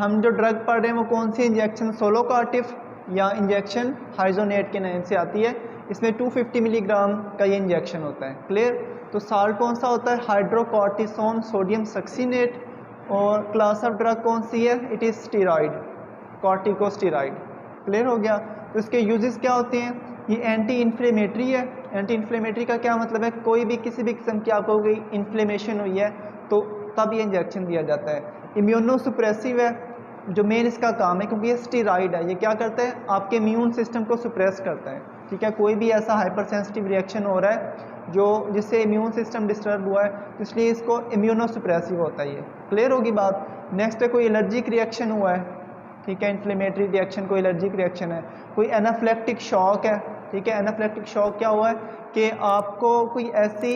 हम जो ड्रग पढ़ रहे हैं वो कौन सी इंजेक्शन, सोलोकार्टिफ या इंजेक्शन हाइजोनेट के नाम से आती है। इसमें 250 मिलीग्राम का ये इंजेक्शन होता है। क्लियर। तो साल्ट कौन सा होता है, हाइड्रोकॉर्टिसोन सोडियम सक्सीनेट। और क्लास ऑफ ड्रग कौन सी है, it is steroid, corticosteroid. Clear हो गया। तो इसके यूजेस क्या होते हैं, ये एंटी इन्फ्लेमेटरी है। एंटी इन्फ्लेमेटरी का क्या मतलब है, कोई भी किसी भी किस्म की आपको कोई इन्फ्लेमेशन हुई है तो तब ये इंजेक्शन दिया जाता है। इम्यूनो सुप्रेसिव है, जो मेन इसका काम है, क्योंकि ये स्टीरॉइड है, ये क्या करता है, आपके इम्यून सिस्टम को सुप्रेस करता है। ठीक है, कोई भी ऐसा हाइपर सेंसिटिव रिएक्शन हो रहा है जो जिससे इम्यून सिस्टम डिस्टर्ब हुआ है, तो इसलिए इसको इम्यूनो सुप्रेसिव होता है ये। क्लियर होगी बात। नेक्स्ट है कोई एलर्जिक रिएक्शन हुआ है, ठीक है, इन्फ्लेमेटरी रिएक्शन, कोई एलर्जिक रिएक्शन है, कोई एनाफ्लेक्टिक शॉक है। ठीक है, एनाफ्लेक्टिक शॉक क्या हुआ है कि आपको कोई ऐसी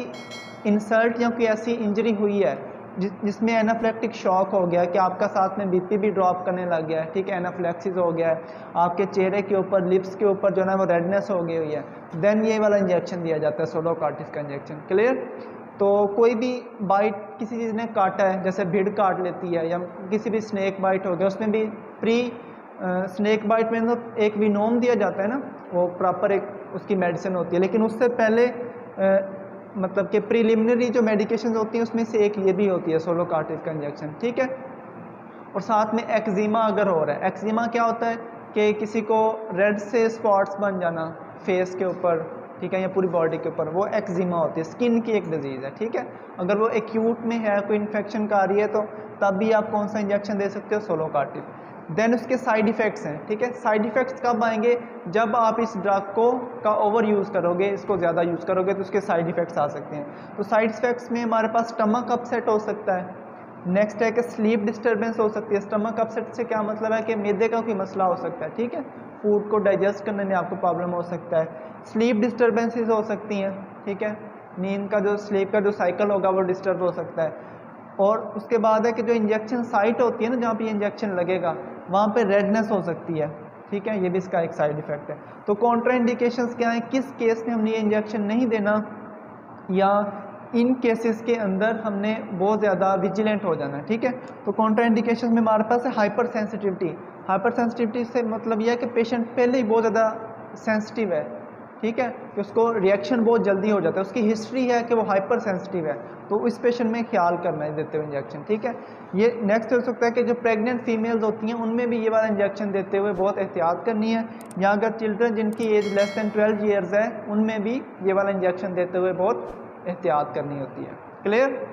इंसल्ट या कोई ऐसी इंजरी हुई है जिसमें एनाफ्लेक्टिक शॉक हो गया कि आपका साथ में बीपी भी ड्रॉप करने लग गया है। ठीक है, एनाफ्लेक्सिस हो गया है, आपके चेहरे के ऊपर, लिप्स के ऊपर जो है वो रेडनेस हो गई हुई है, देन ये वाला इंजेक्शन दिया जाता है, सोलोकार्टिफ का इंजेक्शन। क्लियर। तो कोई भी बाइट किसी चीज़ ने काटा है, जैसे भीड़ काट लेती है या किसी भी स्नेक बाइट हो गया, उसमें भी प्री स्नेक बाइट में तो एक विनोम दिया जाता है ना, वो प्रॉपर एक उसकी मेडिसिन होती है, लेकिन उससे पहले मतलब कि प्रीलिमिनरी जो मेडिकेशन होती हैं उसमें से एक ये भी होती है, सोलोकार्टिफ का इंजेक्शन। ठीक है। और साथ में एक्जिमा अगर हो रहा है, एक्जिमा क्या होता है कि किसी को रेड से स्पॉट्स बन जाना फेस के ऊपर, ठीक है, या पूरी बॉडी के ऊपर, वो एक्जिमा होती है, स्किन की एक डिजीज़ है। ठीक है, अगर वो एक्यूट में है, कोई इन्फेक्शन का आ रही है, तो तब भी आप कौन सा इंजेक्शन दे सकते हो, सोलोकार्टिफ। देन उसके साइड इफ़ेक्ट्स हैं। ठीक है, साइड इफ़ेक्ट्स कब आएंगे, जब आप इस ड्रग को का ओवर यूज़ करोगे, इसको ज़्यादा यूज़ करोगे तो उसके साइड इफ़ेक्ट्स आ सकते हैं। तो साइड इफ़ेक्ट्स में हमारे पास स्टमक अपसेट हो सकता है। नेक्स्ट है कि स्लीप डिस्टर्बेंस हो सकती है। स्टमक अपसेट से क्या मतलब है कि मैदे का कोई मसला हो सकता है। ठीक है, फूड को डाइजेस्ट करने में आपको प्रॉब्लम हो सकता है। स्लीप डिस्टर्बेंसेस हो सकती हैं। ठीक है, नींद का जो स्लीप का जो साइकिल होगा वो डिस्टर्ब हो सकता है। और उसके बाद है कि जो इंजेक्शन साइट होती है ना, जहाँ पे इंजेक्शन लगेगा, वहाँ पे रेडनेस हो सकती है। ठीक है, ये भी इसका एक साइड इफेक्ट है। तो कॉन्ट्राइंडिकेशंस क्या है, किस केस में हमने ये इंजेक्शन नहीं देना, या इन केसेस के अंदर हमने बहुत ज़्यादा विजिलेंट हो जाना है। ठीक है, तो कॉन्ट्राइंडिकेशंस में हमारे पास है हाइपर सेंसिटिविटी। हाइपर सेंसिटिविटी से मतलब यह है कि पेशेंट पहले ही बहुत ज़्यादा सेंसिटिव है। ठीक है, कि उसको रिएक्शन बहुत जल्दी हो जाता है, उसकी हिस्ट्री है कि वो हाइपर सेंसिटिव है, तो इस पेशेंट में ख्याल करना है देते हुए इंजेक्शन। ठीक है, ये नेक्स्ट हो सकता है कि जो प्रेग्नेंट फीमेल्स होती हैं उनमें भी ये वाला इंजेक्शन देते हुए बहुत एहतियात करनी है, या अगर चिल्ड्रन जिनकी एज लेस दैन 12 ईयर्स है उनमें भी ये वाला इंजेक्शन देते हुए बहुत एहतियात करनी होती है। क्लियर।